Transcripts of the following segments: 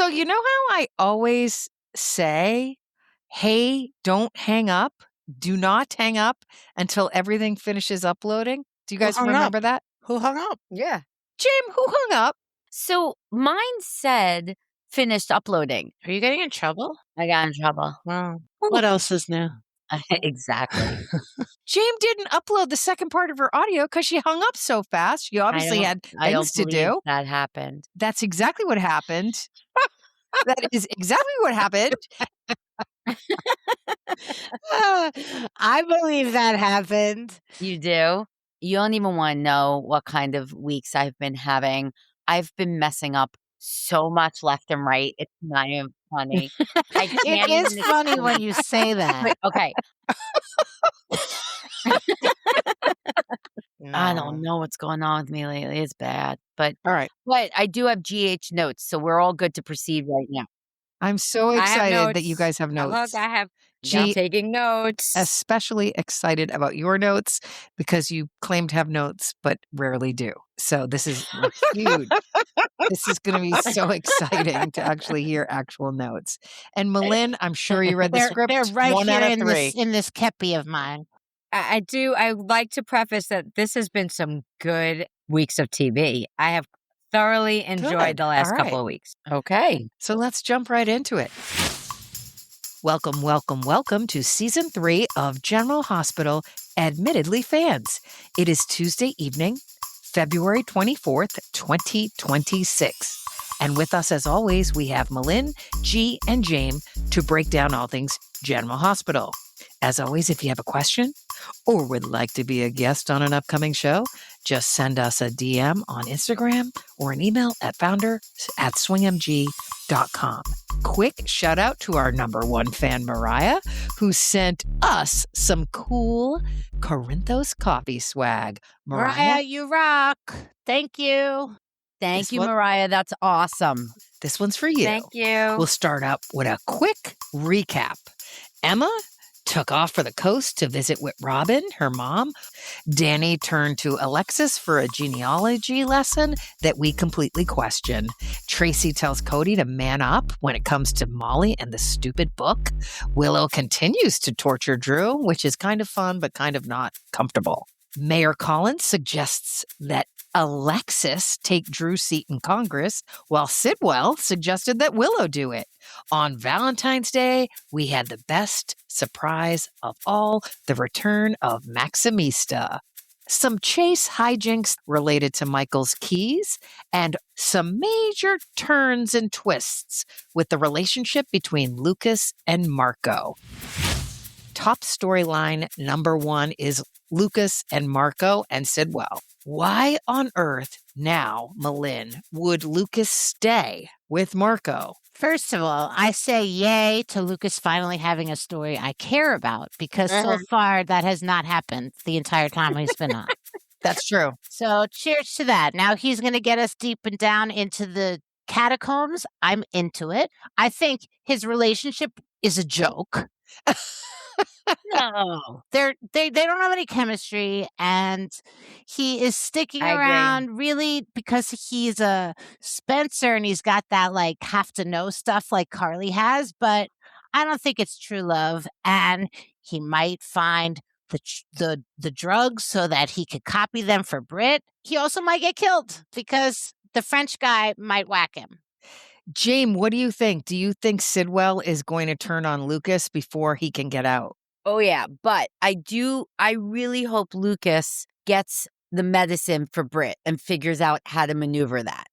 So you know how I always say, hey, don't hang up. Do not hang up until everything finishes uploading. Do you guys remember that? Who hung up? Yeah. Jim, who hung up? So mine said finished uploading. Are you getting in trouble? I got in trouble. Wow. What else is new? Exactly. Jaim didn't upload the second part of her audio because she hung up so fast. She obviously had things to do. That happened. That's exactly what happened. That is exactly what happened. I believe that happened. You do? You don't even want to know what kind of weeks I've been having. I've been messing up so much left and right. It's not even funny. It is funny when you say that. Okay. No. I don't know what's going on with me lately. It's bad. But All right. But I do have GH notes, so we're all good to proceed right now. I'm so excited that you guys have notes. Look, I have taking notes. Especially excited about your notes because you claim to have notes but rarely do. So this is huge. This is going to be so exciting to actually hear actual notes. And Malin, I'm sure you read the script. They're right 1 here out of 3. in this kepi of mine. I do. I would like to preface that this has been some good weeks of TV. I have thoroughly enjoyed the last couple of weeks. Okay. So let's jump right into it. Welcome, welcome, welcome to Season 3 of General Hospital Admittedly Fans. It is Tuesday evening, February 24th, 2026. And with us, as always, we have Malin, G, and Jaim to break down all things General Hospital. As always, if you have a question or would like to be a guest on an upcoming show, just send us a DM on Instagram or an email at founder@swingmg.com. Quick shout out to our #1 fan, Mariah, who sent us some cool Corinthos coffee swag. Mariah, you rock. Thank you. Thank you, Mariah. That's awesome. This one's for you. Thank you. We'll start out with a quick recap. Emma took off for the coast to visit with Robin, her mom. Danny turned to Alexis for a genealogy lesson that we completely question. Tracy tells Cody to man up when it comes to Molly and the stupid book. Willow continues to torture Drew, which is kind of fun, but kind of not comfortable. Mayor Collins suggests that Alexis take Drew's seat in Congress, while Sidwell suggested that Willow do it. On Valentine's Day, we had the best surprise of all, the return of Maximista. Some chase hijinks related to Michael's keys, and some major turns and twists with the relationship between Lucas and Marco. Top storyline #1 is Lucas and Marco and Sidwell. Why on earth now, Malin, would Lucas stay with Marco? First of all, I say yay to Lucas finally having a story I care about, because so far that has not happened the entire time he's been on. That's true. So cheers to that. Now he's going to get us deep and down into the catacombs. I'm into it. I think his relationship is a joke. No, they don't have any chemistry, and he is sticking around really because he's a Spencer and he's got that like have to know stuff like Carly has, but I don't think it's true love. And he might find the drugs so that he could copy them for Brit. He also might get killed because the French guy might whack him. Jaim, what do you think? Do you think Sidwell is going to turn on Lucas before he can get out? Oh, yeah. But I really hope Lucas gets the medicine for Brit and figures out how to maneuver that.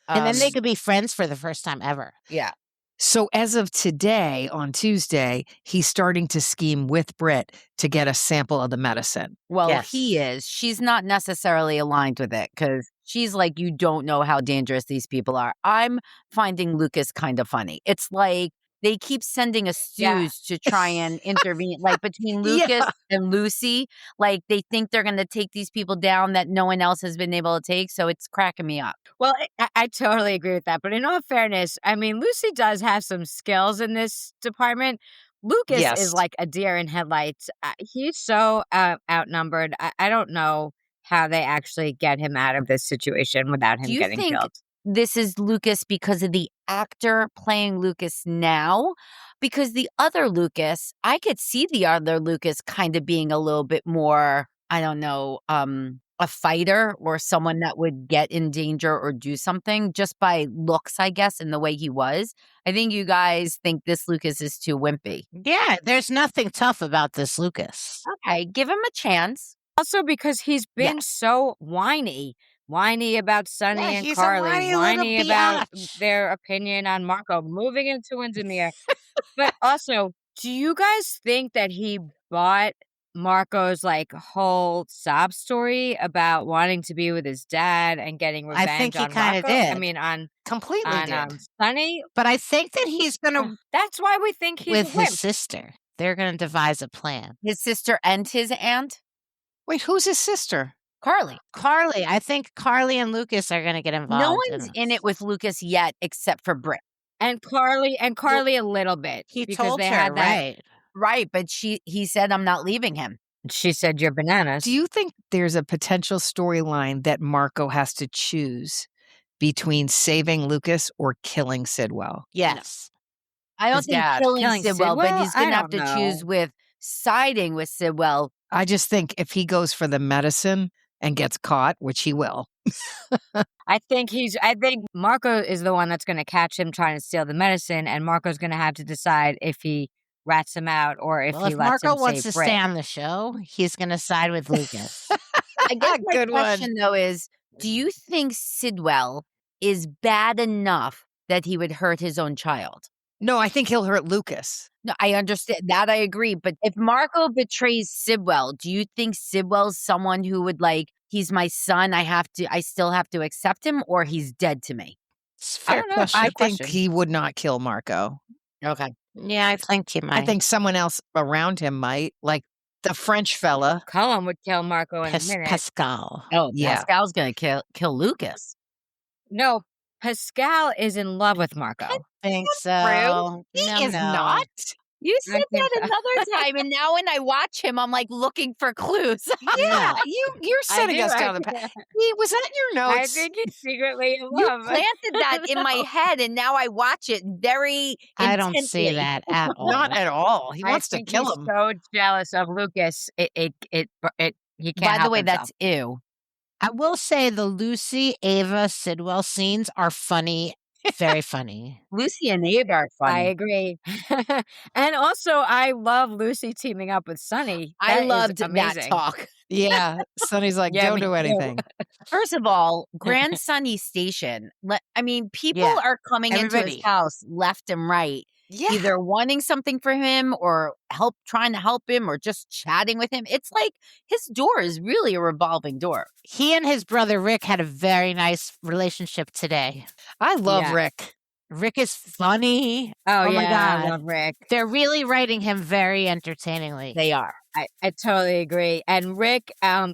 And then they could be friends for the first time ever. Yeah. So as of today, on Tuesday, he's starting to scheme with Brit to get a sample of the medicine. Well, he is. She's not necessarily aligned with it because she's like, you don't know how dangerous these people are. I'm finding Lucas kind of funny. It's like they keep sending a stooge to try and intervene, like between Lucas and Lucy. Like they think they're going to take these people down that no one else has been able to take. So it's cracking me up. Well, I totally agree with that. But in all fairness, I mean, Lucy does have some skills in this department. Lucas is like a deer in headlights. He's so outnumbered. I don't know how they actually get him out of this situation without him getting killed. this is Lucas because of the actor playing Lucas now. Because the other Lucas, I could see the other Lucas kind of being a little bit more, I don't know, a fighter or someone that would get in danger or do something just by looks, I guess, and the way he was. I think you guys think this Lucas is too wimpy. Yeah, there's nothing tough about this Lucas. Okay, give him a chance. Also because he's been so whiny about Sonny and he's Carly, a whiny about biatch. their opinion on Marco moving into Windermere. But also, do you guys think that he bought Marco's like whole sob story about wanting to be with his dad and getting revenge I think he on kind of Marco? did. I mean, Completely did. Sonny. But I think that he's gonna That's why we think he's with a wimp. his sister. They're gonna devise a plan. His sister and his aunt, Wait, who's his sister? Carly. Carly, I think Carly and Lucas are gonna get involved. No one's in it with Lucas yet except for Britt. And Carly a little bit. He because told they her, had that. right? Right, but he said, I'm not leaving him. She said, "You're bananas." Do you think there's a potential storyline that Marco has to choose between saving Lucas or killing Sidwell? Yes. I don't His think dad. killing Sidwell, but he's I going to have to don't choose know. with siding with Sidwell. I just think if he goes for the medicine and gets caught, which he will. I think Marco is the one that's going to catch him trying to steal the medicine, and Marco's going to have to decide if he rats him out or if Well, he if lets Marco him wants save to Britt. stay on the show, he's gonna side with Lucas. I guess my Good one. question, though, is do you think Sidwell is bad enough that he would hurt his own child? No, I think he'll hurt Lucas. No, I understand that. I agree. But if Marco betrays Sidwell, do you think Sidwell's someone who would he's my son, I still have to accept him, or he's dead to me? It's a fair don't know. question. I Good think question. he would not kill Marco. Okay. Yeah, I think he might. I think someone else around him might, like the French fella. Cullen would kill Marco in a minute. Pascal. Oh, Yeah. Pascal's going to kill Lucas. No, Pascal is in love with Marco. Think so. He No, is no. not. You I said think that so. another time, and now when I watch him, I'm looking for clues. Yeah, you're setting us down the path. Was that in your I notes? think he's secretly in You love. planted that in my head, and now I watch it very I don't see intently. that at all. Not at all. He wants to think kill he's him. so jealous of Lucas. He can't. By the help way, himself. that's ew. I will say the Lucy, Ava, Sidwell scenes are funny. Very funny. Lucy and Abe are I funny. agree. And also, I love Lucy teaming up with Sonny. I That is loved that amazing. talk. Yeah. Sonny's like, Yeah, don't me do too. anything. First of all, Grand Sunny Station. People Yeah, are coming into everybody. his house left and right, Yeah. either wanting something for him or trying to help him or just chatting with him. It's like his door is really a revolving door. He and his brother Rick had a very nice relationship today. I love Yeah. Rick. Rick is funny. Oh, my yeah, God. I love Rick. They're really writing him very entertainingly. They are. I totally agree. And Rick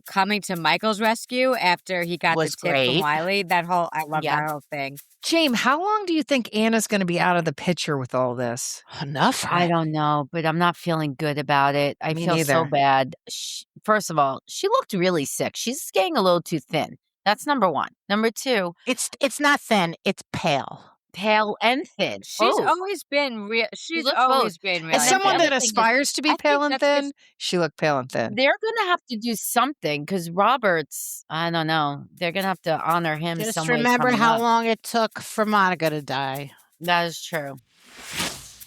coming to Michael's rescue after he got Was the tip great. from Wiley. I love Yeah. that whole thing. Jaim, how long do you think Anna's going to be out of the picture with all this? Enough. I don't know, but I'm not feeling good about it. I Me feel so neither. bad. First of all, she looked really sick. She's getting a little too thin. That's number one. Number two, It's not thin. It's pale. pale and thin. She's Both. always been real. She's looks always both. been real. And As then someone the that other thing is, aspires to be I think pale and that's thin, just- she looked pale and thin. They're going to have to do something because Roberts, I don't know. They're going to have to honor him Just some way remember coming how up. long it took for Monica to die. That is true.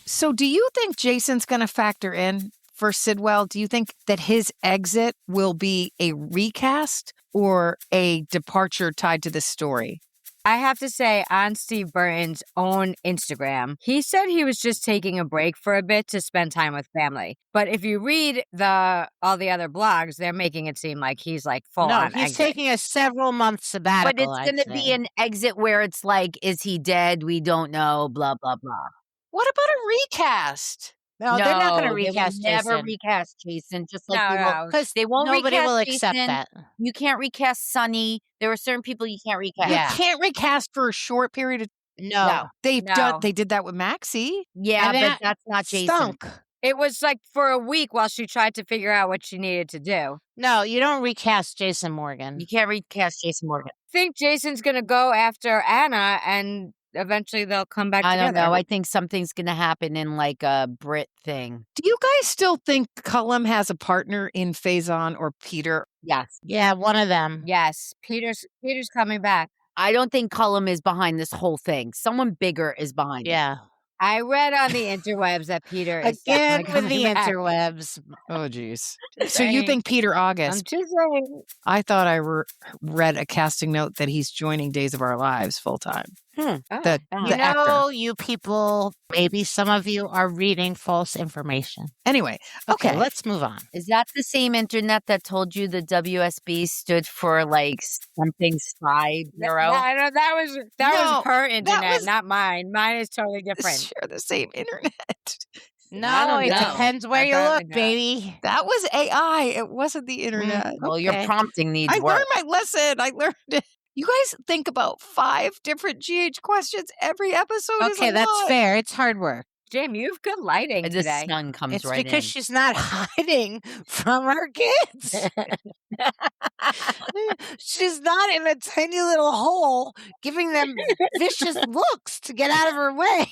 So do you think Jason's going to factor in for Sidwell? Do you think that his exit will be a recast or a departure tied to this story? I have to say, on Steve Burton's own Instagram, he said he was just taking a break for a bit to spend time with family. But if you read all the other blogs, they're making it seem like he's full No, on he's exit. taking a several month sabbatical. But it's going to be an exit where it's is he dead? We don't know, blah, blah, blah. What about a recast? No, they're not going to they will recast never Jason. recast Jason. Just like No, they will. no. Because They won't nobody recast will accept Jason. that. You can't recast Sonny. There are certain people you can't recast. Yeah. You can't recast for a short period of No. They No. did that with Maxie. Yeah, And but that that's not Jason. Stunk. It was like for a week while she tried to figure out what she needed to do. No, you don't recast Jason Morgan. You can't recast Jason Morgan. I think Jason's going to go after Anna and eventually they'll come back together. I don't know. I think something's going to happen in like a Brit thing. Do you guys still think Cullum has a partner in Faison or Peter? Yes. Yeah, one of them. Yes, Peter's coming back. I don't think Cullum is behind this whole thing. Someone bigger is behind it. Yeah. I read on the interwebs that Peter is Again definitely with the coming back. interwebs. Oh, geez. So you think Peter August? I'm just saying. I thought I read a casting note that he's joining Days of Our Lives full time. Oh, The You actor. know, you people, maybe some of you are reading false information. Anyway, Okay, okay. let's move on. Is that the same internet that told you the WSB stood for like something spy bureau? No, that was No, her internet, was- not mine. Mine is totally different. Share the same internet. No, don't it know. depends where I you thought look, we know. baby. That was AI. It wasn't the internet. Well, your Okay. prompting needs I work. learned my lesson. I learned it. You guys think about 5 different GH questions every episode. Is Okay, a that's lot. fair. It's hard work. Jaim, you have good lighting The today. sun comes It's right because in. she's not hiding from her kids. She's not in a tiny little hole giving them vicious looks to get out of her way.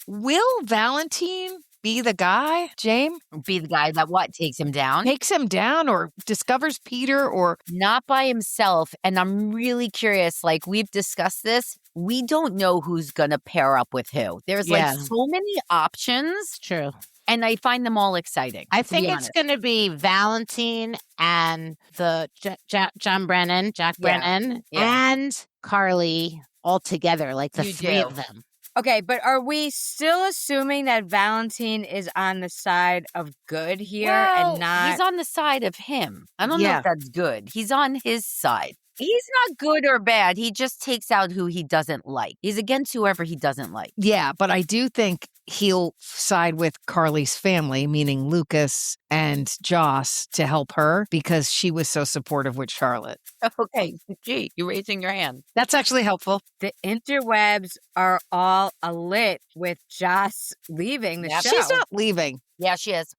Will Valentine be the guy, Jaim? Be the guy that takes him down? Takes him down or discovers Peter or Not by himself. And I'm really curious. Like, we've discussed this. We don't know who's going to pair up with who. There's Yeah. like so many options, True. and I find them all exciting. I to think be it's honest. going to be Valentine and the Jack Brennan, Yeah. and Carly all together, like the You three do. of them. Okay, but are we still assuming that Valentine is on the side of good here Well, and not? he's on the side of him. I don't know Yeah. if that's good. He's on his side. He's not good or bad. He just takes out who he doesn't like. He's against whoever he doesn't like. yeah, but I do think he'll side with Carly's family, meaning Lucas and Joss, to help her because she was so supportive with Charlotte. Okay, gee, you're raising your hand. That's actually helpful. The interwebs are all alit with Joss leaving the Yep. show. She's not leaving. Yeah, she is.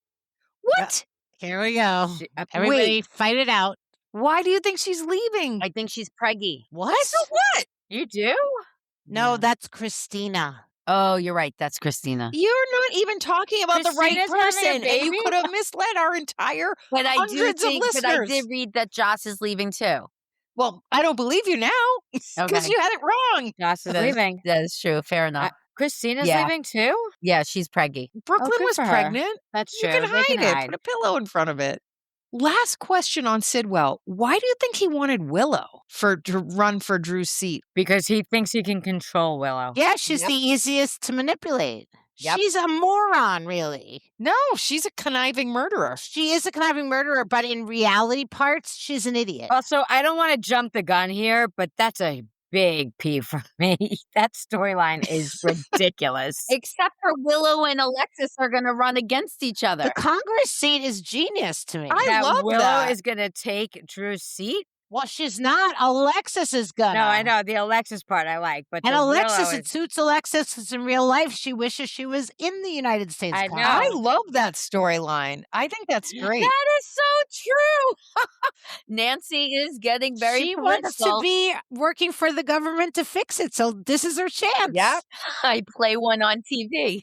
What? Here we go. She- Everybody fight it out. Why do you think she's leaving? I think she's preggy. What? what? You do? No, Yeah. that's Christina. Oh, you're right. That's Christina. You're not even talking about the right Christina's having a person, and you baby? could have misled our entire. But I do Hundreds of think that I listeners. did read that Joss is leaving too. Well, I don't believe you now because Okay. you had it wrong. Joss is That is- leaving. That is true. Fair enough. Christina's Yeah. leaving too? Yeah, she's preggy. Brooklyn good was for her. pregnant. That's You true. can They hide can it. hide. Put a pillow in front of it. Last question on Sidwell. Why do you think he wanted Willow to run for Drew's seat? Because he thinks he can control Willow. Yeah, she's Yep. the easiest to manipulate. Yep. She's a moron, really. No, she's a conniving murderer. She is a conniving murderer, but in reality parts, she's an idiot. Also, I don't want to jump the gun here, but that's a big peeve for me. That storyline is ridiculous. Except for Willow and Alexis are going to run against each other. The Congress seat is genius to me. I that love Willow that. is going to take Drew's seat. Well, she's not. Alexis is gonna. No, I know the Alexis part I like, but And the Alexis, Willow it suits Alexis because in real life, she wishes she was in the United States I Congress. know. I love that storyline. I think that's great. That is so true. Nancy is getting very she political. wants to be working for the government to fix it, so this is her chance. Yeah. I play one on TV.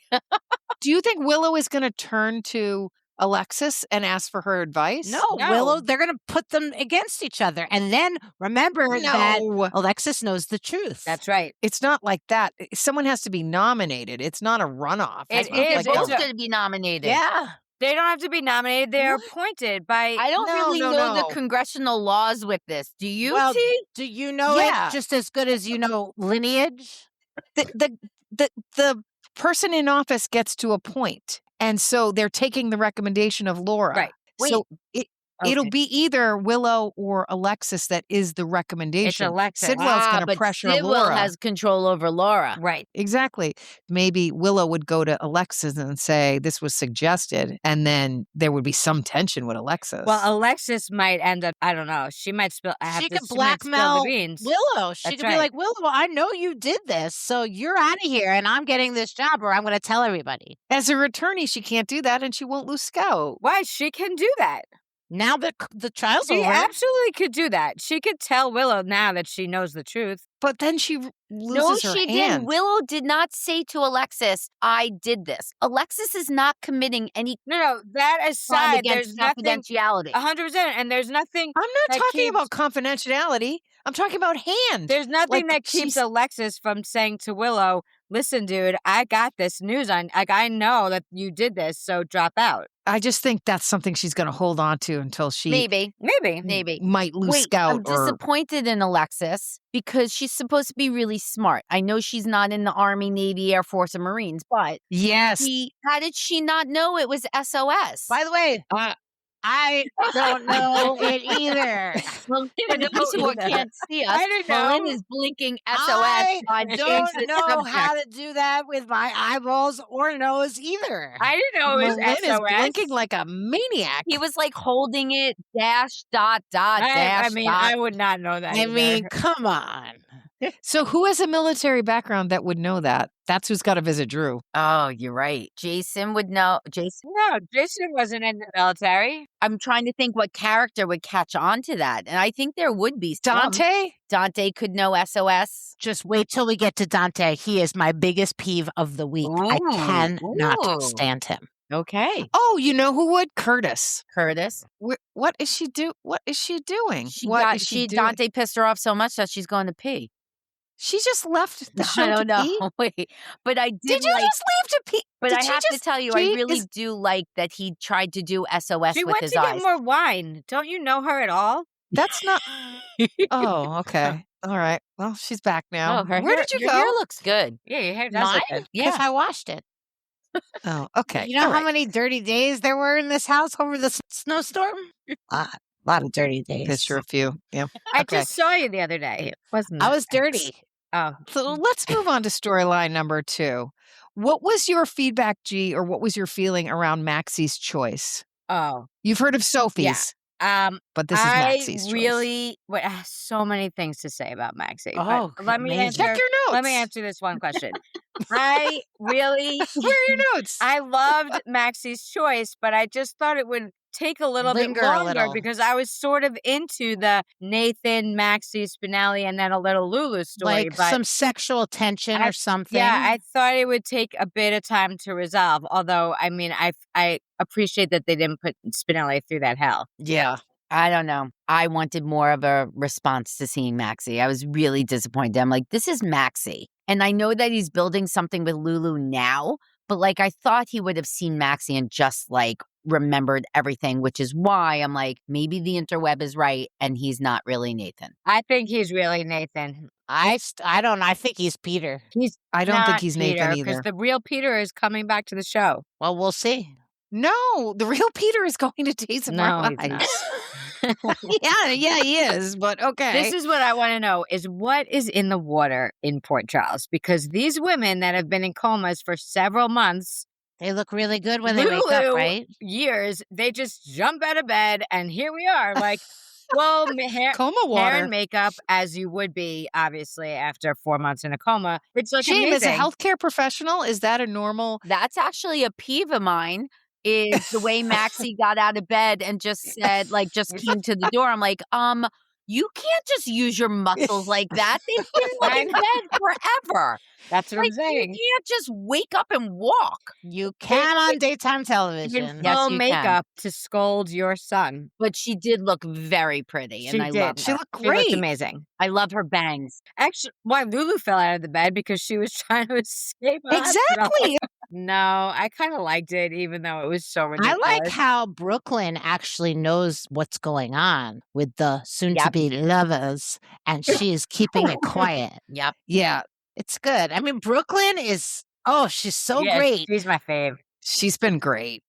Do you think Willow is going to turn to Alexis and ask for her advice? No, No. Willow, they're going to put them against each other. And then remember that No. Alexis knows the truth. That's right. It's not like that. Someone has to be nominated. It's not a runoff. It It's not is. They're like It's both a- going to be nominated. Yeah. They don't have to be nominated. They're What? appointed by. I don't No, really no, know no. the congressional laws with this. Do you, Well, T? do you know Yeah. it just as good as you know lineage? the person in office gets to appoint. And so they're taking the recommendation of Laura. Right. Wait. So It'll be either Willow or Alexis that is the recommendation. It's Alexis. Sidwell's going to pressure Sidwell Laura. has control over Laura. Right. Exactly. Maybe Willow would go to Alexis and say, this was suggested, and then there would be some tension with Alexis. Well, Alexis might end up, I don't know, she might spill. She could might spill blackmail the beans. Willow. She could be like, Willow, I know you did this, so you're out of here, and I'm getting this job, or I'm going to tell everybody. As her attorney, she can't do that, and she won't lose Scout. Why? She can do that. Now that the trial's She over. absolutely could do that. She could tell Willow now that she knows the truth. But then she loses her she hand. didn't. Willow did not say to Alexis, I did this. Alexis is not committing any No, that crime aside, against there's nothing. confidentiality. 100%. And there's nothing. I'm not that talking keeps- about confidentiality. I'm talking about hand. There's nothing Like, that keeps she's- Alexis from saying to Willow, listen, dude, I got this news on. Like, I know that you did this, so drop out. I just think that's something she's going to hold on to until she Maybe. Maybe. might lose Wait, Scout. I'm disappointed in Alexis because she's supposed to be really smart. I know she's not in the Army, Navy, Air Force, or Marines, but Yes. how did she not know it was SOS? By the way, I don't know it either. Well, for the person who can't see us, I don't know. Malin is blinking SOS. I on don't James's know subject. how to do that with my eyeballs or nose either. I didn't know it was Malin is SOS. blinking like a maniac. He was like holding it dash dot dot dash. I mean, dot. I would not know that. I either. mean, come on. So who has a military background that would know that? That's who's got to visit Drew. Oh, you're right. Jason would know. Jason. No, Jason wasn't in the military. I'm trying to think what character would catch on to that, and I think there would be some. Dante? Dante could know SOS. Just wait till we get to Dante. He is my biggest peeve of the week. I Ooh, cannot ooh. stand him. Okay, Oh, you know who would? Curtis. Curtis. What is she doing? She Dante pissed her off so much that she's going to pee. She just left the show I don't to know. pee? Wait, but I Did you like. just leave to pee? But Did I she have to just tell you, I pee? really do like that he tried to do SOS She with went his to eyes. get more wine. Don't you know her at all? That's not. Oh, okay. All right. Well, she's back now. Oh, her Where hair, did you your go? hair looks good. Yeah, your hair does Mine? look good. Because I washed it. Oh, okay. You know All how right. many dirty days there were in this house over the snowstorm? A lot of dirty days. Picture a few. Yeah. I Okay. just saw you the other day. It wasn't. I was dirty. Oh, So let's move on to storyline number 2. What was your feedback, G, or what was your feeling around Maxie's choice? oh. You've heard of Sophie's, but this is Maxie's choice. really so many things to say about Maxie. Oh, but let me amazing. answer. Check your notes. Let me answer this one question. I really, Where are your notes? I loved Maxie's choice, but I just thought it would take a little Linger bit a longer little. because I was sort of into the Nathan, Maxie, Spinelli, and then a little Lulu story. Like but some sexual tension or something. yeah, I thought it would take a bit of time to resolve. Although, I mean, I appreciate that they didn't put Spinelli through that hell. Yeah. I don't know. I wanted more of a response to seeing Maxie. I was really disappointed. I'm like, this is Maxie. And I know that he's building something with Lulu now, but like I thought he would have seen Maxie and just like remembered everything, which is why I'm like, maybe the interweb is right and he's not really Nathan. I think he's really Nathan. I don't know. I think he's Peter. I don't think he's Nathan because either. the real Peter is coming back to the show. Well, we'll see. No, the real Peter is going to Days of Our No, he's not. Lives. yeah, he is, but okay. This is what I want to know is what is in the water in Port Charles? Because these women that have been in comas for several months, They look really good when they wake Lulu, up, right? years, they just jump out of bed and here we are. Like, well, hair Coma water. and makeup as you would be, obviously, after 4 months in a coma. It's like Jaim, as a amazing. healthcare professional, is that a normal? That's actually a peeve of mine is the way Maxie got out of bed and just said, like, just came to the door. I'm like, you can't just use your muscles like that. They've been in bed forever. That's what Like, I'm saying. you can't just wake up and walk. You can on daytime You television. can Yes, full you makeup to scold your son. But she did look very pretty, and She I did. love She her. looked She looked great. amazing. I love her bangs. Actually, why Lulu fell out of the bed because she was trying to escape. a hospital. Exactly. No, I kind of liked it, even though it was so I ridiculous. like how Brooklyn actually knows what's going on with the soon-to-be lovers, and she is keeping it quiet. Yep. Yeah, It's good. I mean, Brooklyn is, she's so Yes, great. She's my fave. she's been great.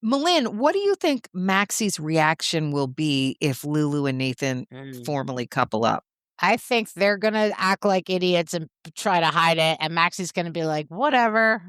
Malin, what do you think Maxie's reaction will be if Lulu and Nathan formally couple up? I think they're going to act like idiots and try to hide it. And Maxie's going to be like, whatever.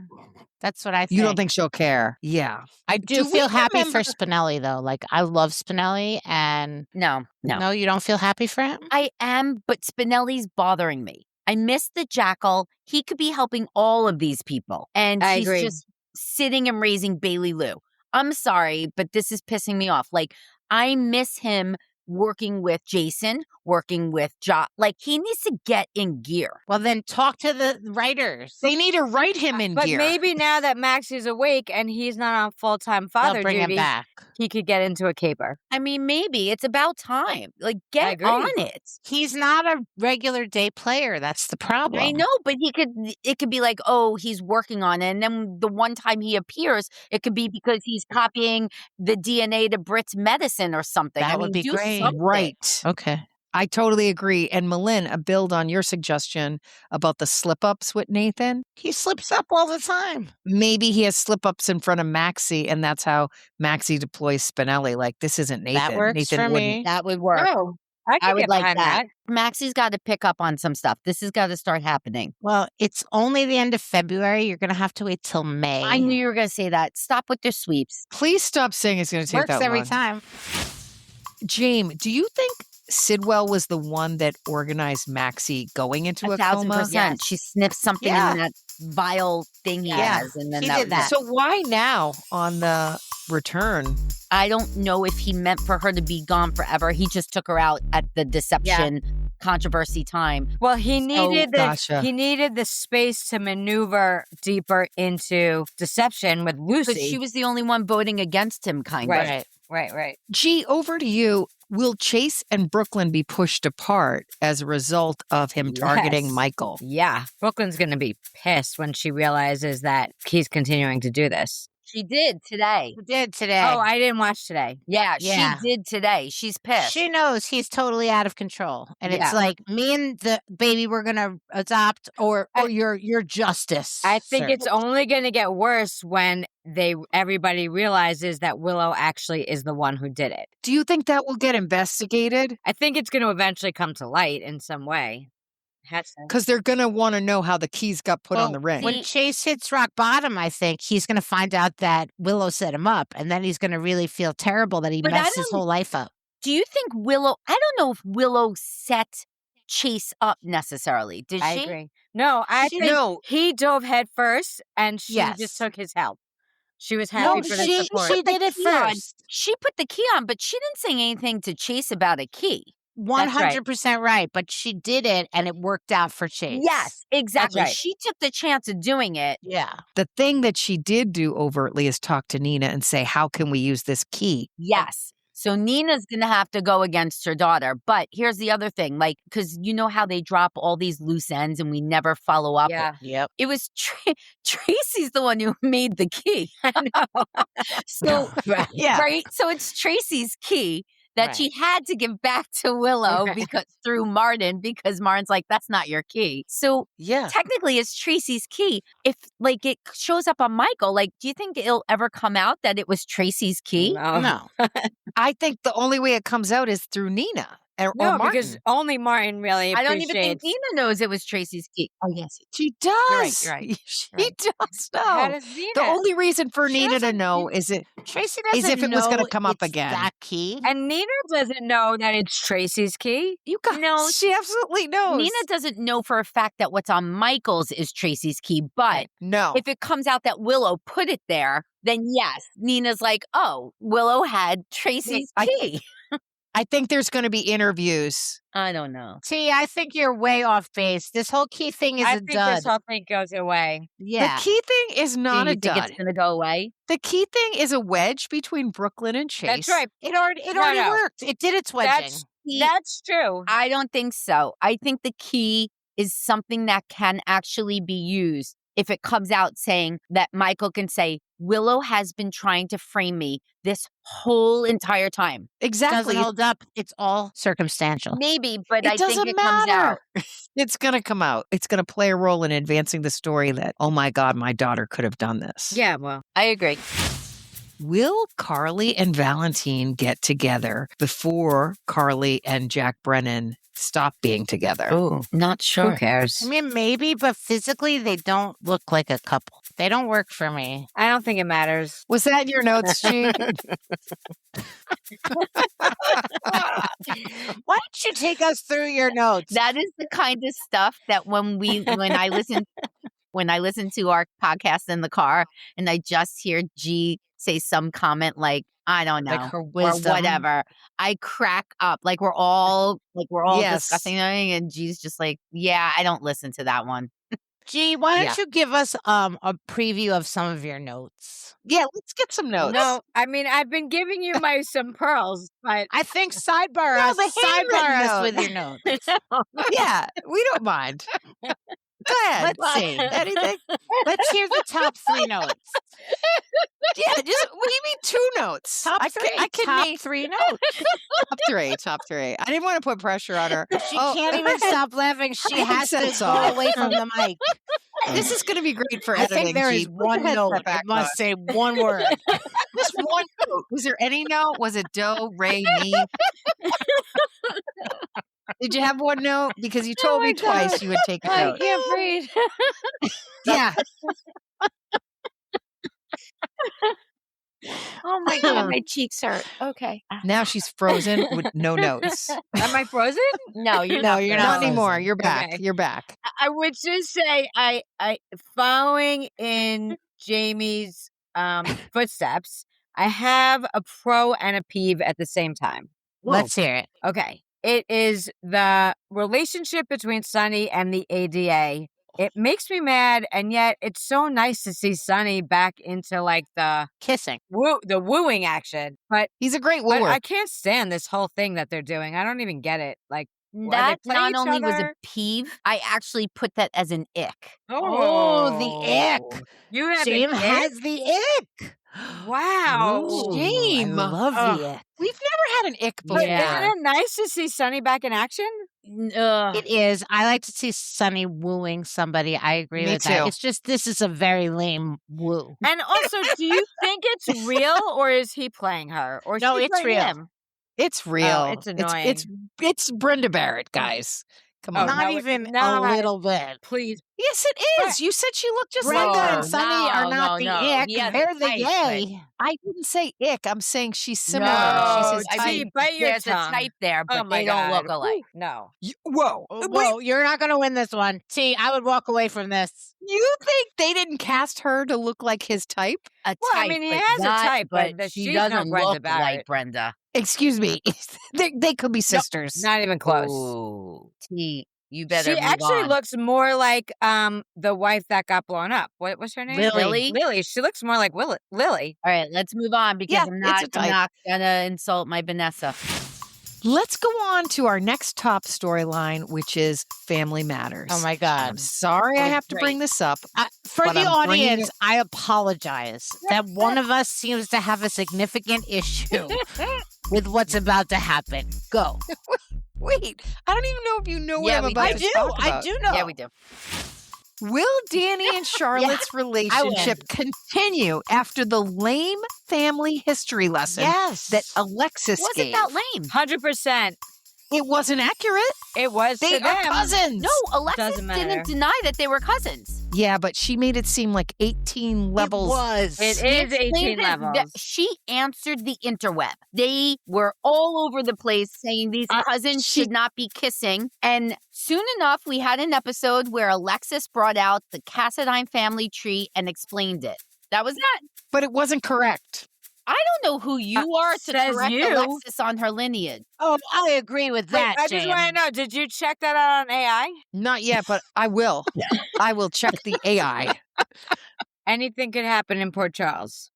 That's what I think. You don't think she'll care? Yeah. I do feel happy for Spinelli, though. Like, I love Spinelli. And No, you don't feel happy for him? I am, but Spinelli's bothering me. I miss the jackal. He could be helping all of these people. And I he's agree. just sitting and raising Bailey Lou. I'm sorry, but this is pissing me off. Like, I miss him working with Jason, working with Like, he needs to get in gear. Well, then talk to the writers. They need to write him in But gear. maybe now that Maxie's awake and he's not on full-time father They'll bring duty, him back. he could get into a caper. I mean, maybe. It's about time. Like, get agree. on it. He's not a regular day player. That's the problem. I know, but it could be like, oh, he's working on it. And then the one time he appears, it could be because he's copying the DNA to Britt's medicine or something. That would be do great. something. Right. Okay. I totally agree. And Malin, a build on your suggestion about the slip-ups with Nathan. He slips up all the time. Maybe he has slip-ups in front of Maxie, and that's how Maxie deploys Spinelli. Like, this isn't Nathan. That works Nathan for wouldn't. me. That would work. Oh, I I would get like behind that. Maxie's got to pick up on some stuff. This has got to start happening. Well, it's only the end of February. You're going to have to wait till May. I knew you were going to say that. Stop with your sweeps. Please stop saying it's going to take Works that every long. time. Jaim, do you think Sidwell was the one that organized Maxie going into a coma? 1,000%. Yes. She sniffed something Yeah. in that vile thing he Yeah. has. And then He that did was that. it. So why now on the return? I don't know if he meant for her to be gone forever. He just took her out at the deception controversy time. Well, he needed gotcha. he needed the space to maneuver deeper into deception with Lucy. But she was the only one voting against him, kind of. Right. G, over to you. Will Chase and Brooklyn be pushed apart as a result of him targeting Yes. Michael? Yeah. Brooklyn's going to be pissed when she realizes that he's continuing to do this. She did today. He did today. Oh, I didn't watch today. Yeah, Yeah. she did today. She's pissed. She knows he's totally out of control. And Yeah. it's like, me and the baby, we're going to adopt or your justice. I think sir. it's only going to get worse when everybody realizes that Willow actually is the one who did it. Do you think that will get investigated? I think it's going to eventually come to light in some way. Has to. Because they're going to want to know how the keys got put on the ring. When Chase hits rock bottom, I think he's going to find out that Willow set him up. And then he's going to really feel terrible that he But I messed his don't- whole life up. Do you think Willow? I don't know if Willow set Chase up necessarily. Did I she? agree. No, I She think No. he dove head first and she Yes. just took his help. She was happy for the support. she did it key on. first. She put the key on, but she didn't say anything to Chase about a key. 100% right. But she did it and it worked out for Chase. Yes, exactly. right. She took the chance of doing it. Yeah. The thing that she did do overtly is talk to Nina and say, how can we use this key? Yes. So Nina's going to have to go against her daughter. But here's the other thing, like, because you know how they drop all these loose ends and we never follow up. Yeah. Yep. It was Tracy's the one who made the key. So, Yeah. right? So it's Tracy's key that she had to give back to Willow Right. because through Martin, because Martin's like, that's not your key. So Yeah. technically it's Tracy's key. If like it shows up on Michael, like, do you think it'll ever come out that it was Tracy's key? No. I think the only way it comes out is through Nina or No, Martin. because only Martin really I don't even think appreciates. Nina knows it was Tracy's key. Oh, yes. She does. You're right. She Right. does How know. does Nina? The only reason for She Nina to doesn't- know is it Tracy As doesn't if it was gonna know come up it's again. that key. And Nina doesn't know that it's Tracy's key. you got No, she absolutely knows. Nina doesn't know for a fact that what's on Michael's is Tracy's key, but No. if it comes out that Willow put it there, then yes, Nina's like, oh, Willow had Tracy's I- key. I think there's going to be interviews. I don't know. T, I think you're way off base. This whole key thing is I a think dud. this whole thing goes away. Yeah. The key thing is not Do you a think dud. it's going to go away? The key thing is a wedge between Brooklyn and Chase. That's right. It already No. worked. It did its wedging. That's true. I don't think so. I think the key is something that can actually be used if it comes out saying that Michael can say, Willow has been trying to frame me this whole entire time. Exactly. Doesn't hold up. It's all circumstantial. Maybe, but It I doesn't think it comes out. matter. It's going to come out. It's going to play a role in advancing the story that, oh my God, my daughter could have done this. Yeah, well. I agree. Will Carly and Valentine get together before Carly and Jack Brennan stop being together? Oh, not sure. Who cares? I mean, maybe, but physically they don't look like a couple. They don't work for me. I don't think it matters. Was that your notes, G? Why don't you take us through your notes? That is the kind of stuff that when I listen to our podcast in the car and I just hear G say some comment like, I don't know, Like her or wisdom. whatever, I crack up. Like we're all Yes. discussing something, and G's just like, yeah, I don't listen to that one. G, why don't you give us a preview of some of your notes? Yeah, let's get some notes. No, I mean, I've been giving you some pearls, but I think sidebar No, us, the handwritten sidebar us note. with your notes. Yeah, we don't mind. Go ahead. Let's see. Anything? Let's hear the top 3 notes. Yeah, just what do you mean 2 notes? Top 3. I can top name 3 notes. top three. I didn't want to put pressure on her. She can't even stop laughing. She has to Sense go off. away from the mic. This is going to be great for I editing. think there G. is Put one your headset note. back It must on. say one word. Just one note. Was there any note? Was it do, re, mi? Did you have one note? Because you told me twice you would take a I note. can't breathe. Yeah. Oh my God, my cheeks hurt. Okay. Now she's frozen with no notes. Am I frozen? No, you're No, not. you're Not not anymore. frozen. You're back. Okay. You're back. I would just say I following in Jamie's footsteps, I have a pro and a peeve at the same time. Let's hear it. Okay. It is the relationship between Sonny and the ADA. It makes me mad, and yet it's so nice to see Sonny back into like the Kissing. wooing action. But He's a great but wooer. I can't stand this whole thing that they're doing. I don't even get it. Like, That play not each only was a other? peeve, I actually put that as an ick. Oh, the ick. You have Jaim an has ick? the ick. Wow. Ooh, Jaim. I love Ugh. the ick. We've never had an ick before. But Yeah. isn't it nice to see Sonny back in action? It is. I like to see Sonny wooing somebody. I agree Me with that. too. It's just this is a very lame woo. And also, do you think it's real, or is he playing her? Or is No, she it's playing real. him? It's real. it's annoying. It's Brenda Barrett, guys. Come on. Not no, even no, a little bit. Please. Yes, it is. You said she looked just Brenda like and her. Sonny are not the ick. He has a They're the type, but- yay. I didn't say ick. I'm saying she's similar. No, She says I type. mean, bite your there's tongue. a type there, but Oh my they don't God. look alike. No. Whoa. Whoa, you're not going to win this one. See, I would walk away from this. You think they didn't cast her to look like his type? A Well, I type, mean, he but has a not- type, but she she's no doesn't Brenda look like Barrett. Brenda. Excuse me. they could be sisters. Not even close. Ooh, T, you better She move actually on. looks more like the wife that got blown up. What was her name? Lily. Lily. She looks more like Lily. All right, let's move on because Yeah, I'm it's a not type. gonna insult my Vanessa. Let's go on to our next top storyline, which is Family Matters. Oh my I'm God. sorry I Oh, have to bring great. this up. For But the I'm bringing audience, I apologize that one of us seems to have a significant issue with what's about to happen. Go. Wait, I don't even know if you know what Yeah, I'm we about do. to talk about. I do know. Yeah, we do. Will Danny and Charlotte's relationship continue after the lame family history lesson Yes. that Alexis Wasn't gave? that lame? 100%. It wasn't accurate. It was They to are them. cousins. No, Alexis Doesn't matter. didn't deny that they were cousins. Yeah, but she made it seem like 18 levels. It was. It She is 18 explained that levels. She answered the interweb. They were all over the place saying these cousins should not be kissing. And soon enough, we had an episode where Alexis brought out the Cassadine family tree and explained it. That was that. But it wasn't correct. I don't know who you are to says correct you. Alexis on her lineage. Oh, I agree with Wait, that, I just Jaim. want to know, did you check that out on AI? Not yet, but I will. I will check the AI. Anything could happen in Port Charles.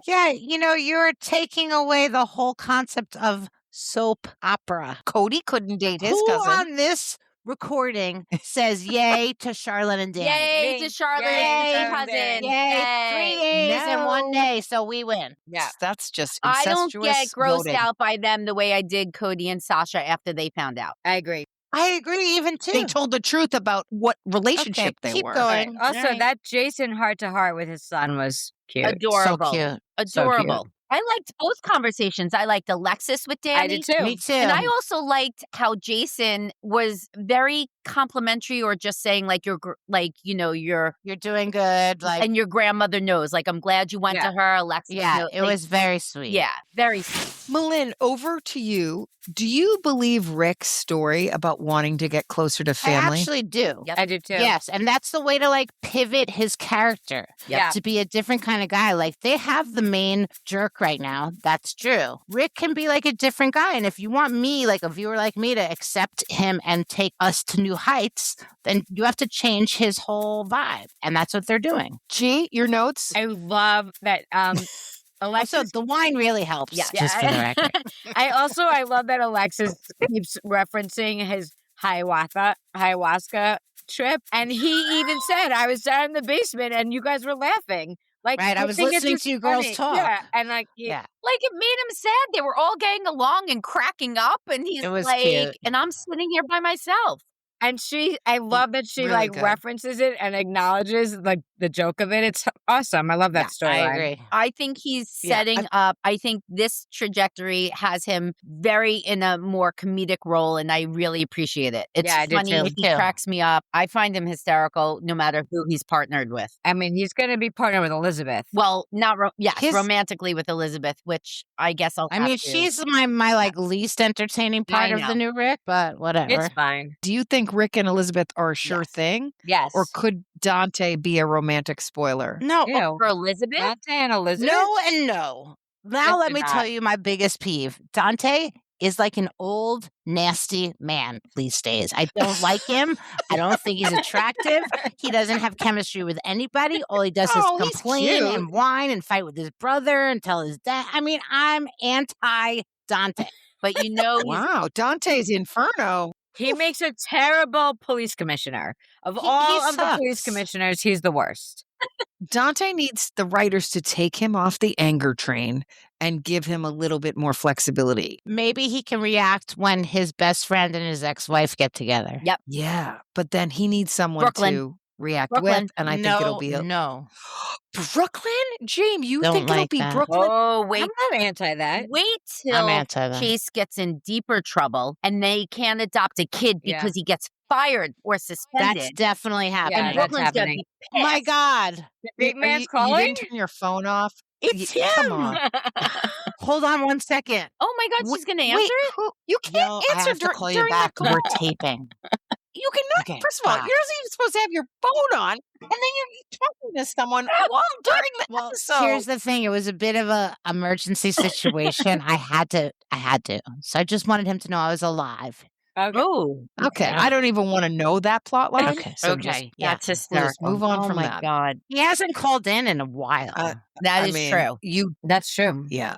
Yeah, you're taking away the whole concept of soap opera. Cody couldn't date his Who cousin. on this recording says yay to Charlotte and Danny? Yay Me. to Charlotte, Yay, and cousin. cousin. Yay. 3 days in 1 No. day, so we win. Yeah. That's just I don't incestuous get grossed voting. out by them the way I did Cody and Sasha after they found out. I agree. I agree, even too. They told the truth about what relationship they keep were. going. Also, All right. that Jason heart-to-heart with his son was cute. Adorable. So cute. So cute. Adorable. I liked both conversations. I liked Alexis with Danny. I did too. Me too. And I also liked how Jason was very complimentary, or just saying like you're doing good. Like, and your grandmother knows. Like, I'm glad you went to her, Alexis. yeah, it was very sweet. Yeah, very sweet. Malin, over to you. Do you believe Rick's story about wanting to get closer to I family? actually do. Yep. I do too. Yes, and that's the way to like pivot his character Yeah. to be a different kind of guy. Like they have the main jerk right now. That's true. Rick can be like a different guy. And if you want me, like a viewer like me, to accept him and take us to new heights, then you have to change his whole vibe. And that's what they're doing. G, your notes? I love that. Alexis. Also, the wine really helps. Yeah. Just for the record. I love that Alexis keeps referencing his ayahuasca trip, and he even said, "I was down in the basement, and you guys were laughing." Like, Right, I was think it's listening just to you girls funny. talk. Yeah, and like, Yeah. Like, it made him sad. They were all getting along and cracking up, and he's It was like, cute. and I'm sitting here by myself. And I love that she Really like good. references it and acknowledges like the joke of it. It's awesome. I love that story. I agree. I think he's Yeah, setting up. I think this trajectory has him very in a more comedic role, and I really appreciate it. It's Yeah, I do funny. too. He cracks me up. I find him hysterical no matter who he's partnered with. I mean, he's going to be partnered with Elizabeth. Well, not His- romantically with Elizabeth, which I guess I'll. I have mean, to. she's my like least entertaining part of know. the new Rick, but whatever. It's fine. Do you think Rick and Elizabeth are a sure Yes. thing? Yes. Or could Dante be a romantic spoiler? No, Ew. for Elizabeth. Dante and Elizabeth? no, and no. Now Yes, let they're me not. tell you my biggest peeve. Dante is like an old, nasty man these days. I don't like him. I don't think he's attractive. He doesn't have chemistry with anybody. All he does Oh, is he's complain cute. and whine and fight with his brother and tell his dad. I mean, I'm anti Dante. But you know, he's Wow, Dante's Inferno. He makes a terrible police commissioner. Of He all of the police sucks. commissioners, he's the worst. Dante needs the writers to take him off the anger train and give him a little bit more flexibility. Maybe he can react when his best friend and his ex-wife get together. Yep. Yeah, but then he needs someone Brooklyn. to react Brooklyn. with, and I no, think it'll be no. Brooklyn. Jaim, you Don't think it'll like be that. Brooklyn? oh wait, I'm not anti that. wait I'm till anti that. Chase gets in deeper trouble and they can't adopt a kid Yeah. because he gets fired or suspended. That's definitely happening. Yeah, and that's Brooklyn's gonna happening. be Oh my pissed. God. The big Are man's you calling? didn't turn your phone off? It's Come him. on. Hold on one second. Oh my God, she's gonna answer Wait, it. you can't No, I answer have to call you during back. the We're call. taping. You cannot. Okay, First of all, bye. you're not even supposed to have your phone on, and then you're talking to someone while during the Well, episode. here's the thing. It was a bit of a emergency situation. I had to. So I just wanted him to know I was alive. Okay. Oh, Okay, I don't even want to know that plot line. Okay, so just, okay, yeah. that's We'll hysterical. just move on oh from my that. God, He hasn't called in a while. that I is mean, true. You, That's true. yeah.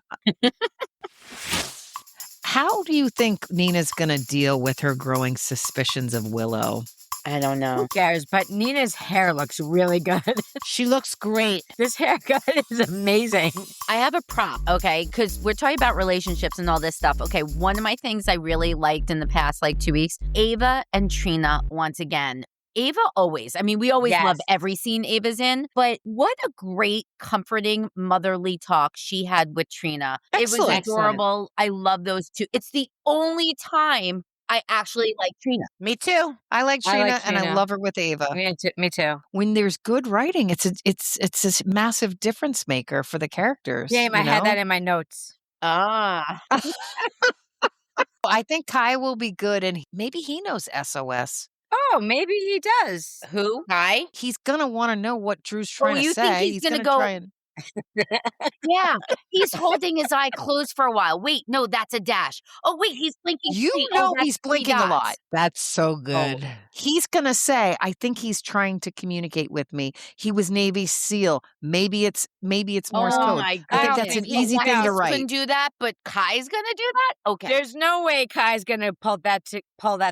How do you think Nina's going to deal with her growing suspicions of Willow? I don't know. Who cares? But Nina's hair looks really good. She looks great. This haircut is amazing. I have a prop, okay? Because we're talking about relationships and all this stuff. Okay, one of my things I really liked in the past, like 2 weeks, Ava and Trina, once again. Ava always, I mean, we always Yes. love every scene Ava's in, but what a great, comforting, motherly talk she had with Trina. It was Excellent. adorable. I love those two. It's the only time I actually like Trina. Me too. I like I Trina, like and I Trina. love her with Ava. Me too. When there's good writing, it's a massive difference maker for the characters. Jaim, I had that in my notes. Ah. I think Kai will be good, and maybe he knows SOS. Oh, maybe he does. Who? Kai? He's gonna want to know what Drew's trying to you say. think he's gonna gonna go- try and Yeah. He's holding his eye closed for a while. Wait, no, that's a dash. Oh, wait, he's blinking. You three. know that's he's three blinking a dots. lot. That's so good. He's gonna say, "I think he's trying to communicate with me. He was Navy SEAL. Maybe it's Morse oh code." my I God. think that's an No easy one thing to else write. can do that, but Kai's gonna do that? Okay. There's no way Kai's gonna pull that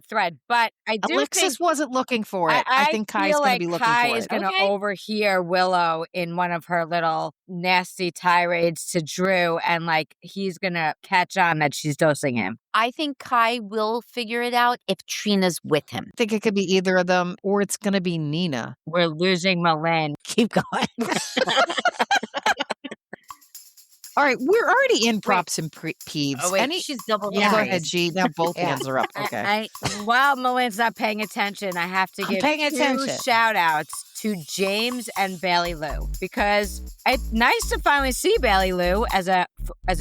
thread, but I do Alexis think wasn't looking for it. I think Kai's feel gonna like be looking Kai for is it. gonna Okay. overhear Willow in one of her little nasty tirades to Drew, and like he's gonna catch on that she's dosing him. I think Kai will figure it out if Trina's with him. I think it could be either of them, or it's gonna be Nina. We're losing Malin. Keep going. All right, we're already in props and peeves. Oh, wait, she's double Yeah. Go hands. ahead, G. Now both Yeah. hands are up. Okay. While Malin's not paying attention, I have to I'm give paying 2 attention. shout-outs to James and Bailey Lou, because it's nice to finally see Bailey Lou as a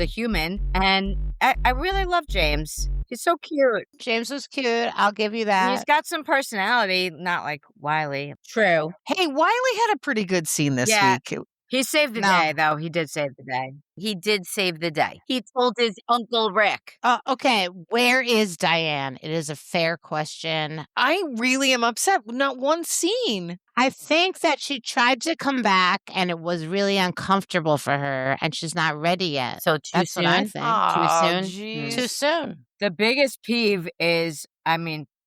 human, and I really love James. He's so cute. James was cute. I'll give you that. He's got some personality, not like Wiley. True. Hey, Wiley had a pretty good scene this Yeah. week. He saved the No. day, though. He did save the day. He did save the day. He told his Uncle Rick. Okay, where is Diane? It is a fair question. I really am upset. Not one scene. I think that she tried to come back and it was really uncomfortable for her and she's not ready yet. So too That's soon. what I think. Oh, soon? geez. Too soon. The biggest peeve is,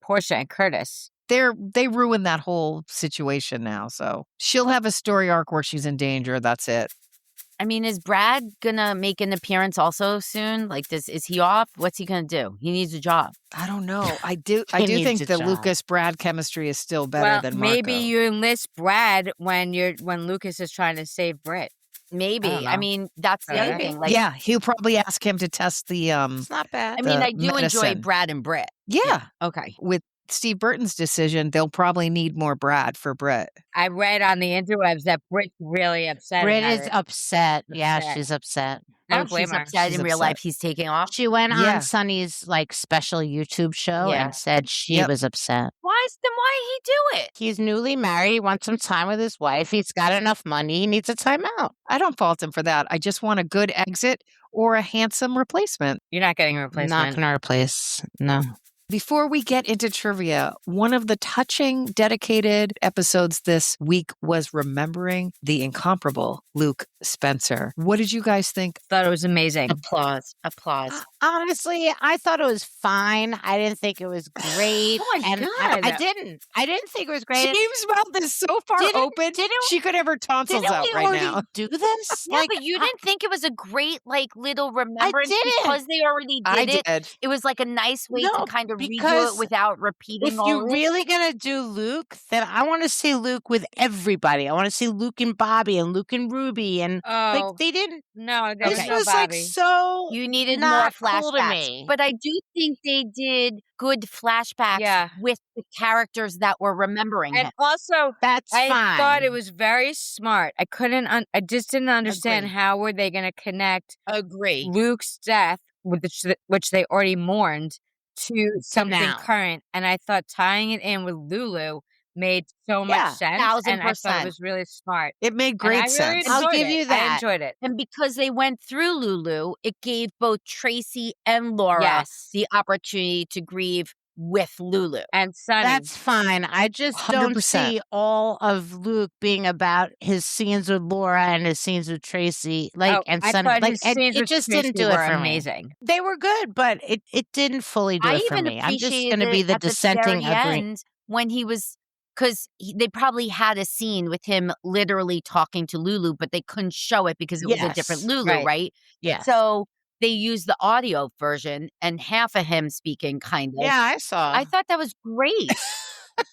Portia and Curtis. They ruined that whole situation now. So she'll have a story arc where she's in danger. That's it. I mean, is Brad gonna make an appearance also soon? Like, is he off? What's he gonna do? He needs a job. I don't know. I do He needs think a the job. Lucas Brad chemistry is still better Well, than Marco. maybe you enlist Brad when Lucas is trying to save Britt. Maybe. don't I know. mean, that's the other Maybe. thing. Like, yeah, he'll probably ask him to test the It's not bad. I mean, the I do enjoy medicine. Brad and Britt. Yeah. Okay. With Steve Burton's decision, they'll probably need more Brad for Britt. I read on the interwebs that Britt's really upset. Britt about is it. upset. Yeah, Upset. she's upset. I don't Oh, blame she's her. upset She's in real upset. life. He's taking off. She went Yeah. on Sonny's special YouTube show Yeah. and said she Yep. was upset. Why he do it? He's newly married. He wants some time with his wife. He's got enough money. He needs a timeout. I don't fault him for that. I just want a good exit or a handsome replacement. You're not getting a Not replacement. going to replace. No. Before we get into trivia, one of the touching, dedicated episodes this week was remembering the incomparable Luke Spencer. What did you guys think? Thought it was amazing. Applause. Honestly, I thought it was fine. I didn't think it was great. Oh my and God. I didn't. I didn't think it was great. James' mouth is so far Didn't- open, didn't- she could have her tonsils Didn't out we right already now. do this? Yeah, but you didn't think it was a great, little remembrance didn't. because they already I did it. did. It was like a nice way No, to kind of redo because it without repeating If all you're of it. really going to do Luke, then I want to see Luke with everybody. I want to see Luke and Bobby and Luke and Ruby. And Oh, they didn't. no, there's This no was Bobby. so. You needed not more cool to flashbacks. me. But I do think they did good flashbacks Yeah. with the characters that were remembering And him. also, That's I fine. thought it was very smart. I couldn't. I just didn't understand Agree. how were they going to connect Agree. Luke's death, with which they already mourned, to something now. current. And I thought tying it in with Lulu made so Yeah, much sense. And I thought 1000%. it was really smart. It made And great I really sense. I'll enjoyed give it. you I that. enjoyed it. And because they went through Lulu, it gave both Tracy and Laura Yes. the opportunity to grieve with Lulu. And Sonny. That's fine. I just don't 100%. see all of Luke being about his scenes with Laura and his scenes with Tracy. And I Sonny. thought his and scenes it with just Tracy didn't do it were for me. amazing. They were good, but it didn't fully do I it for even me. I'm just appreciated going to be it the at the dissenting very agree. end when he was, because they probably had a scene with him literally talking to Lulu, but they couldn't show it because it was a different Yes, Lulu, right. right? Yes. So they used the audio version and half of him speaking, kind of. Yeah, I saw. I thought that was great.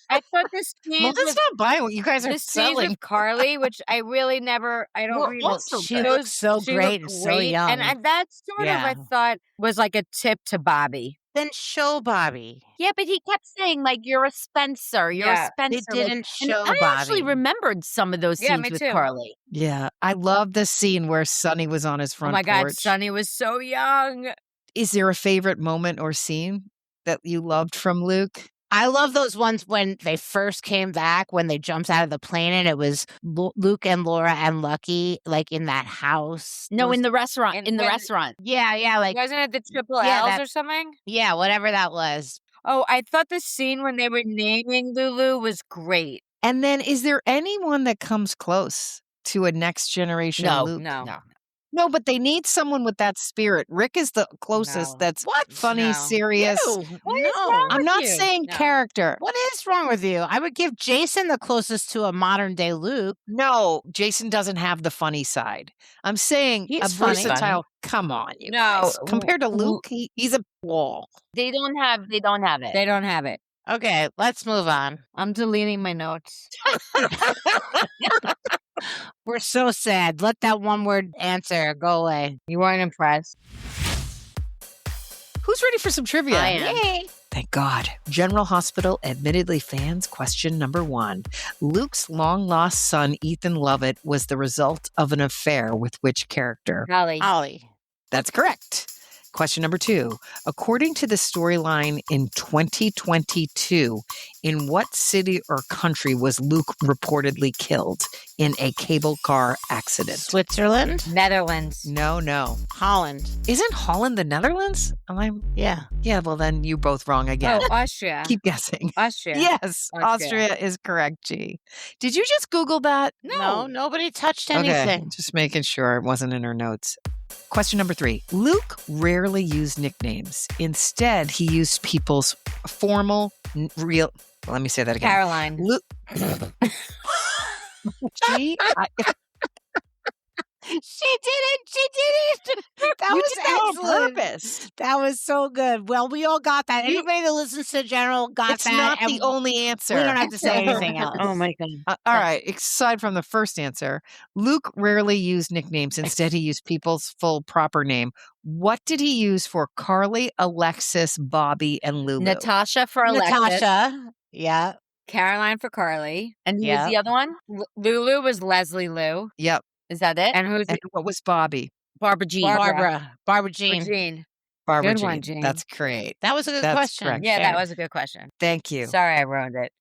I thought this scene Well, that's with not buying what you guys are the scenes selling. with Carly, which I really never, I don't Were read. also she good. looks so she great looked and so young. And that sort of, I Yeah. thought, was like a tip to Bobby. Then show Bobby. Yeah, but he kept saying, you're a Spencer, you're Yeah. a Spencer. They didn't and show I actually Bobby. remembered some of those Yeah, scenes me with too. Carly. Yeah, I love the scene where Sonny was on his Oh front my God, porch. Sonny was so young. Is there a favorite moment or scene that you loved from Luke? I love those ones when they first came back, when they jumped out of the plane and it was Luke and Laura and Lucky, in that house. No, Those- in the restaurant. And In the when- restaurant. Yeah, Wasn't it the triple Yeah, L's that- or something? yeah, whatever that was. Oh, I thought the scene when they were naming Lulu was great. And then is there anyone that comes close to a next generation No, Luke? No. No, but they need someone with that spirit. Rick is the closest No. that's What? funny, No. serious. What is wrong I'm with not you? saying No. character. What is wrong with you? I would give Jason the closest to a modern day Luke. No, Jason doesn't have the funny side. I'm saying He's a funny. versatile. Come on, you No, guys. Compared to w- Luke, he's a wall. They don't have it. They don't have it. Okay, let's move on. I'm deleting my notes. We're so sad. Let that one-word answer go away. You weren't impressed. Who's ready for some trivia? I am. Yay. Thank God. General Hospital Admittedly fans, question number 1. Luke's long-lost son, Ethan Lovett, was the result of an affair with which character? Holly. Ollie. That's correct. Question number 2. According to the storyline in 2022, in what city or country was Luke reportedly killed in a cable car accident? Switzerland. Netherlands. No. Holland. Isn't Holland the Netherlands? Yeah. Yeah, well then you're both wrong again. Oh, Austria. Keep guessing. Austria. Yes, Austria is correct, G. Did you just Google that? No, nobody touched Okay, anything. just making sure it wasn't in her notes. Question number 3. Luke rarely used nicknames. Instead, he used people's formal, real. Let me say that again. Caroline. Luke. Gee, She did it. That you was did that excellent. on purpose. That was so good. Well, we all got that. Anybody that listens to General got It's that. not and the only answer. We don't have to say anything else. Oh my God. All right. Aside from the first answer, Luke rarely used nicknames. Instead, he used people's full proper name. What did he use for Carly, Alexis, Bobby, and Lulu? Natasha for Alexis. Natasha. Yeah. Caroline for Carly. And who Yeah. was the other one? Lulu was Leslie Lou. Yep. Is that it? And who's And what was Bobby? Barbara Jean. Barbara Jean. Jean? Barbara Good Jean. one, Jean. That's great. That was a good That's question. correct. Yeah, Fair. that was a good question. Thank you. Sorry I ruined it.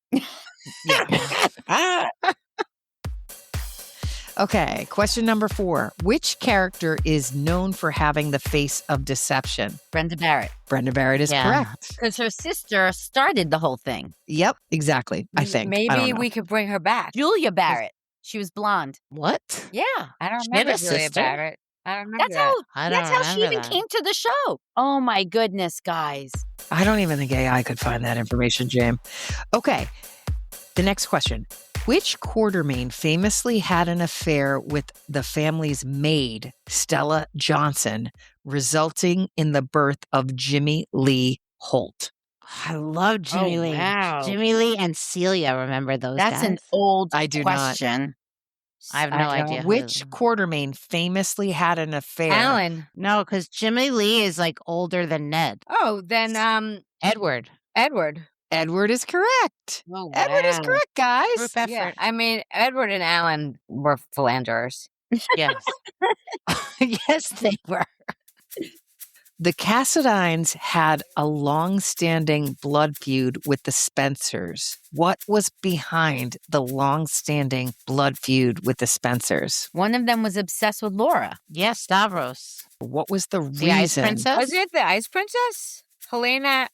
Okay. Question number 4. Which character is known for having the face of deception? Brenda Barrett. Brenda Barrett is Yeah. correct. Because her sister started the whole thing. Yep. Exactly. I think. I don't Maybe know. we could bring her back. Julia Barrett. She was blonde. What? Yeah. I don't She had remember a Julia sister? Barrett. I don't remember That's how I don't that's how she remember even that. came to the show. Oh my goodness, guys. I don't even think AI could find that information, Jaim. Okay. The next question. Which Quartermain famously had an affair with the family's maid, Stella Johnson, resulting in the birth of Jimmy Lee Holt? I love Jimmy Lee. Wow. Jimmy Lee and Celia. Remember those That's guys? an old I do not. question. I have no I don't- idea. Which Quartermain famously had an affair? Alan. No, because Jimmy Lee is like older than Ned. Oh, then Edward. Edward. Edward is correct. Oh, Edward is wow. correct, guys. Group effort. Yeah, I mean Edward and Alan were philanderers. Yes. yes, they were. The Cassadines had a long-standing blood feud with the Spencers. What was behind the long-standing blood feud with the Spencers? One of them was obsessed with Laura. Yes, Stavros. What was the The Ice reason? Princess? Was it the Ice Princess? Helena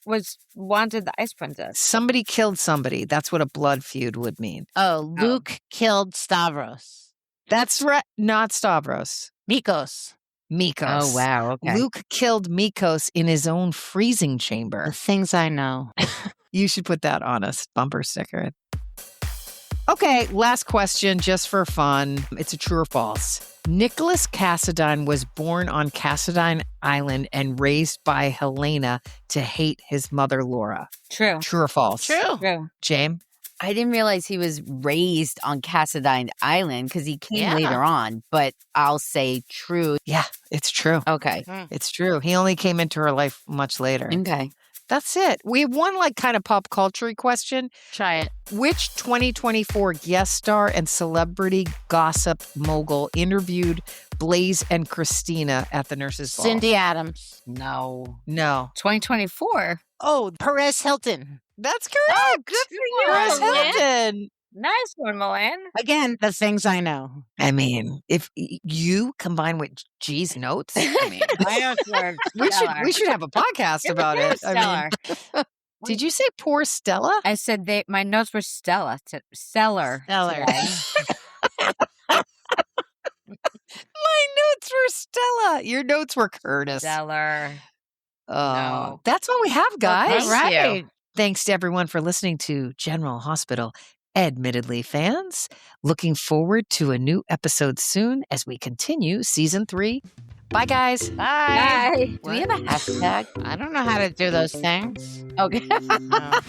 wanted the Ice Princess. Somebody killed somebody. That's what a blood feud would mean. Oh, Luke killed Stavros. That's right. Not Stavros. Mikos. Mikos. Oh, wow. Okay. Luke killed Mikos in his own freezing chamber. The things I know. You should put that on a bumper sticker. Okay, last question just for fun. It's a true or false. Nicholas Cassadine was born on Cassadine Island and raised by Helena to hate his mother, Laura. True. True or false? True. True. Jaim? I didn't realize he was raised on Cassadine Island because he came Yeah. later on, but I'll say true. Yeah, it's true. Okay. It's true. He only came into her life much later. Okay. That's it. We have one kind of pop culture question. Try it. Which 2024 guest star and celebrity gossip mogul interviewed Blaze and Christina at the nurses' ball? Cindy Adams. No. No. 2024. Oh, Perez Hilton. That's correct. good for you, Perez Malin. Hilton. Nice one, Malin. Again, the things I know. I mean, if you combine with G's notes, I mean, My notes were we should have a podcast about it. I mean, did you say poor Stella? I said my notes were stellar. Stellar. today. My notes were Stella. Your notes were Curtis. Stellar. Oh, No. that's all we have, guys. All right. Thanks to everyone for listening to General Hospital Admittedly fans. Looking forward to a new episode soon as we continue season 3. Bye, guys. Bye. Do we have a hashtag? I don't know how to do those things. Okay. No.